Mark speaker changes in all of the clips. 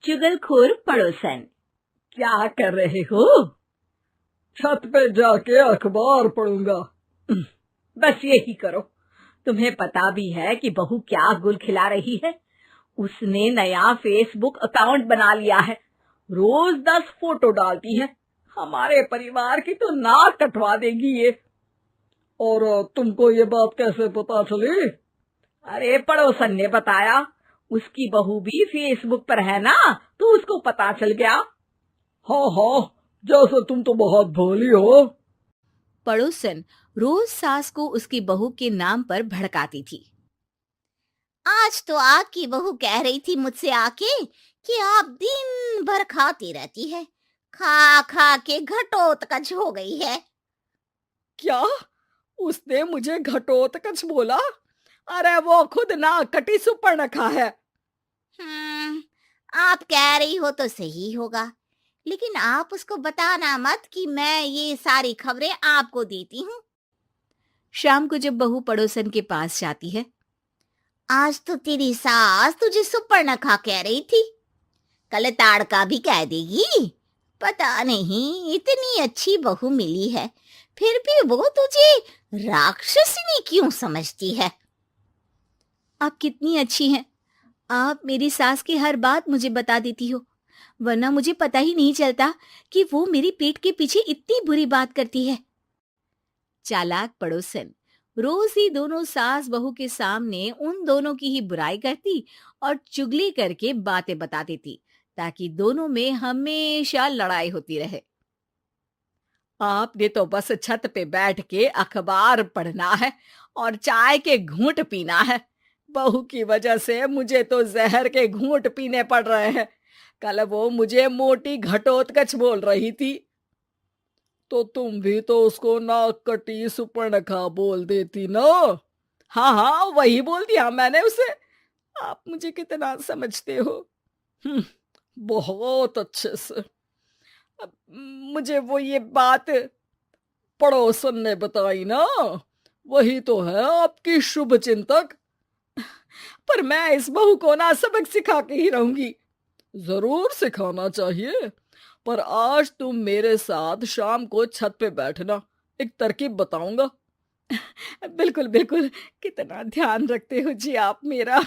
Speaker 1: चुगलखोर पड़ोसन।
Speaker 2: क्या कर रहे हो?
Speaker 3: छत पे जाके अखबार पढ़ूंगा।
Speaker 2: बस यही करो।
Speaker 1: तुम्हें पता भी है कि बहू क्या गुल खिला रही है? उसने नया फेसबुक अकाउंट बना लिया है।
Speaker 2: रोज 10 फोटो डालती है। हमारे परिवार की तो नाक कटवा देगी ये।
Speaker 3: और तुमको ये बात कैसे पता चली?
Speaker 1: अरे पड़ोसन ने बताया। उसकी बहू भी फेसबुक पर है ना, तो उसको पता चल गया।
Speaker 3: हाँ हाँ, जैसे तुम तो बहुत भोली हो।
Speaker 4: पड़ोसन रोज सास को उसकी बहू के नाम पर भड़काती थी।
Speaker 5: आज तो आपकी बहू कह रही थी मुझसे आके कि आप दिन भर खाती रहती है, खा खा के घटोत्कच हो गई है।
Speaker 2: क्या? उसने मुझे घटोत्कच बोला? अरे वो खुद ना कटी सुपर्णखा है।
Speaker 5: आप कह रही हो तो सही होगा, लेकिन आप उसको बताना मत कि मैं ये सारी खबरें आपको देती हूँ।
Speaker 4: शाम को जब बहू पड़ोसन के पास जाती है,
Speaker 5: आज तो तेरी सास तुझे सुपर्णखा कह रही थी, कल ताड़का भी कह देगी। पता नहीं इतनी अच्छी बहू मिली है, फिर भी वो तुझे राक्षसनी क्यों समझती है?
Speaker 4: आप कितनी अच्छी हैं। आप मेरी सास की हर बात मुझे बता देती हो, वरना मुझे पता ही नहीं चलता कि वो मेरी पीठ के पीछे इतनी बुरी बात करती है। चालाक पड़ोसन रोज ही दोनों सास बहू के सामने उन दोनों की ही बुराई करती और चुगली करके बातें बता देती, ताकि दोनों में हमेशा लड़ाई होती रहे।
Speaker 2: आपने तो बस छत पे बैठ के अखबार पढ़ना है और चाय के घूंट पीना है। बहू की वजह से मुझे तो जहर के घूंट पीने पड़ रहे हैं। कल वो मुझे मोटी घटोत्कच बोल रही थी।
Speaker 3: तो तुम भी तो उसको नाक कटी सुपर्णखा बोल देती ना।
Speaker 2: हाँ हाँ, वही बोल दिया मैंने उसे। आप मुझे कितना समझते हो।
Speaker 3: बहुत अच्छे से।
Speaker 2: अब मुझे वो ये बात
Speaker 3: पड़ोसन ने बताई ना, वही तो है आपकी शुभ चिंतक।
Speaker 2: पर मैं इस बहू को ना सबक सिखा के ही रहूंगी।
Speaker 3: जरूर सिखाना चाहिए, पर आज तुम मेरे साथ शाम को छत पे बैठना, एक तरकीब बताऊंगा।
Speaker 2: बिल्कुल बिल्कुल, कितना ध्यान रखते हो जी आप मेरा।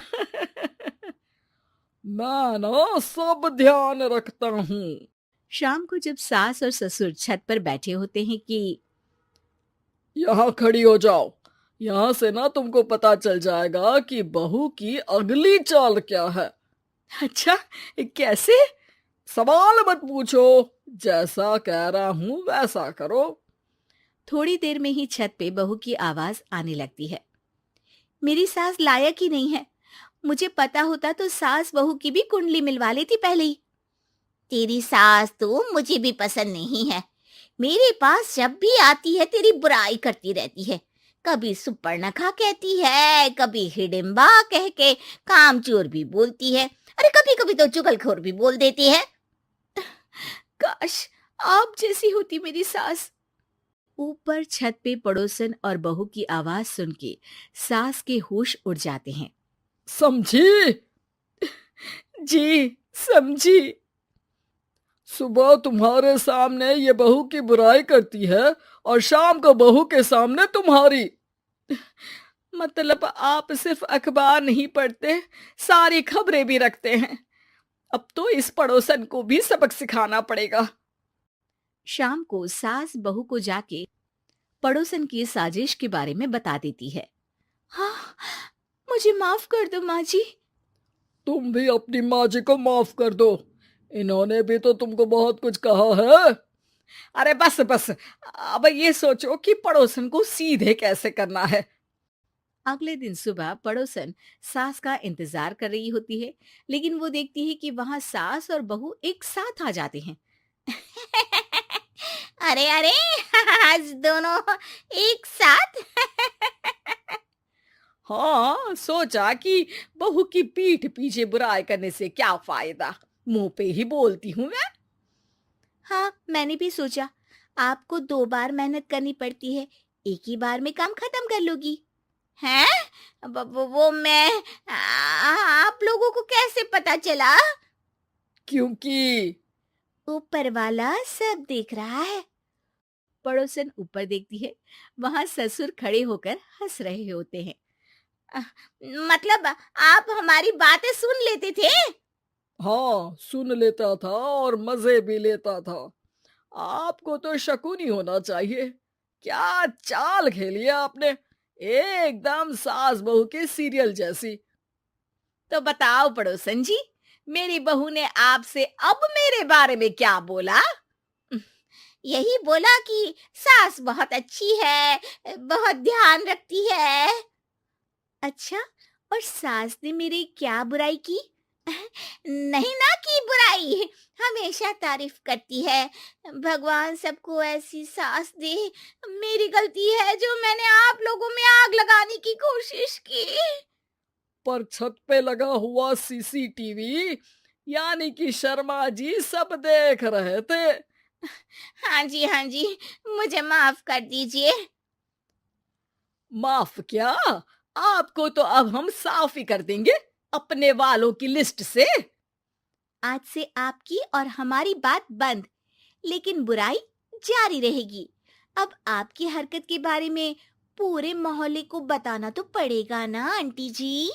Speaker 3: मैं ना सब ध्यान रखता हूँ।
Speaker 4: शाम को जब सास और ससुर छत पर बैठे होते हैं कि
Speaker 3: यहाँ खड़ी हो जाओ, यहाँ से ना तुमको पता चल जाएगा कि बहू की अगली चाल क्या है।
Speaker 2: अच्छा, कैसे?
Speaker 3: सवाल मत पूछो, जैसा कह रहा हूं वैसा करो।
Speaker 4: थोड़ी देर में ही छत पे बहू की आवाज आने लगती है। मेरी सास लायक ही नहीं है। मुझे पता होता तो सास बहू की भी कुंडली मिलवा लेती पहले ही।
Speaker 5: तेरी सास तो मुझे भी पसंद नहीं है। मेरे पास जब भी आती है तेरी बुराई करती रहती है। कभी सुपर्णखा कहती है, कभी हिडिंबा कह के कामचोर भी बोलती है, अरे कभी कभी तो चुगलखोर भी बोल देती है।
Speaker 4: काश आप जैसी होती मेरी सास। ऊपर छत पे पड़ोसन और बहू की आवाज सुन के सास के होश उड़ जाते हैं।
Speaker 3: समझी?
Speaker 2: जी समझी।
Speaker 3: सुबह तुम्हारे सामने ये बहू की बुराई करती है और शाम को बहू के सामने तुम्हारी।
Speaker 2: मतलब आप सिर्फ अखबार नहीं पढ़ते, सारी खबरें भी रखते हैं। अब तो इस पड़ोसन को भी सबक सिखाना पड़ेगा।
Speaker 4: शाम को सास बहू को जाके पड़ोसन की साजिश के बारे में बता देती है। हाँ, मुझे माफ कर दो माँ जी।
Speaker 3: तुम भी अपनी माँ जी को माफ कर दो, इन्होंने भी तो तुमको बहुत कुछ कहा है।
Speaker 2: अरे बस बस, अब ये सोचो कि पड़ोसन को सीधे कैसे करना है।
Speaker 4: अगले दिन सुबह पड़ोसन सास का इंतजार कर रही होती है, लेकिन वो देखती है कि वहां सास और बहू एक साथ आ जाते हैं।
Speaker 5: अरे अरे, आज दोनों एक साथ।
Speaker 2: हाँ, सोचा कि बहू की पीठ पीछे बुराई करने से क्या फायदा, मुंह पे ही बोलती हूँ मैं।
Speaker 5: हाँ, मैंने भी सोचा आपको 2 बार मेहनत करनी पड़ती है, एक ही बार में काम खत्म कर लोगी। हैं? वो मैं आप लोगों को कैसे पता चला?
Speaker 3: क्योंकि
Speaker 4: ऊपर वाला सब देख रहा है। पड़ोसन ऊपर देखती है, वहां ससुर खड़े होकर हंस रहे होते हैं।
Speaker 5: मतलब आप हमारी बातें सुन लेते थे?
Speaker 3: हाँ, सुन लेता था और मजे भी लेता था। आपको तो शकुनी होना चाहिए। क्या चाल खेली है आपने, एकदम सास बहू के सीरियल जैसी।
Speaker 2: तो बताओ पड़ोसन जी, मेरी बहू ने आपसे अब मेरे बारे में क्या बोला?
Speaker 5: यही बोला कि सास बहुत अच्छी है, बहुत ध्यान रखती है।
Speaker 4: अच्छा, और सास ने मेरी क्या बुराई की?
Speaker 5: नहीं ना की बुराई, हमेशा तारीफ करती है। भगवान सबको ऐसी सास दे। मेरी गलती है जो मैंने आप लोगों में आग लगाने की कोशिश की।
Speaker 3: पर छत पे लगा हुआ सीसीटीवी, यानी कि शर्मा जी सब देख रहे थे।
Speaker 5: हाँ जी, मुझे माफ कर दीजिए।
Speaker 2: माफ क्या, आपको तो अब हम साफ ही कर देंगे अपने वालों की लिस्ट से।
Speaker 4: आज से आपकी और हमारी बात बंद, लेकिन बुराई जारी रहेगी। अब आपकी हरकत के बारे में पूरे मोहल्ले को बताना तो पड़ेगा ना आंटी जी।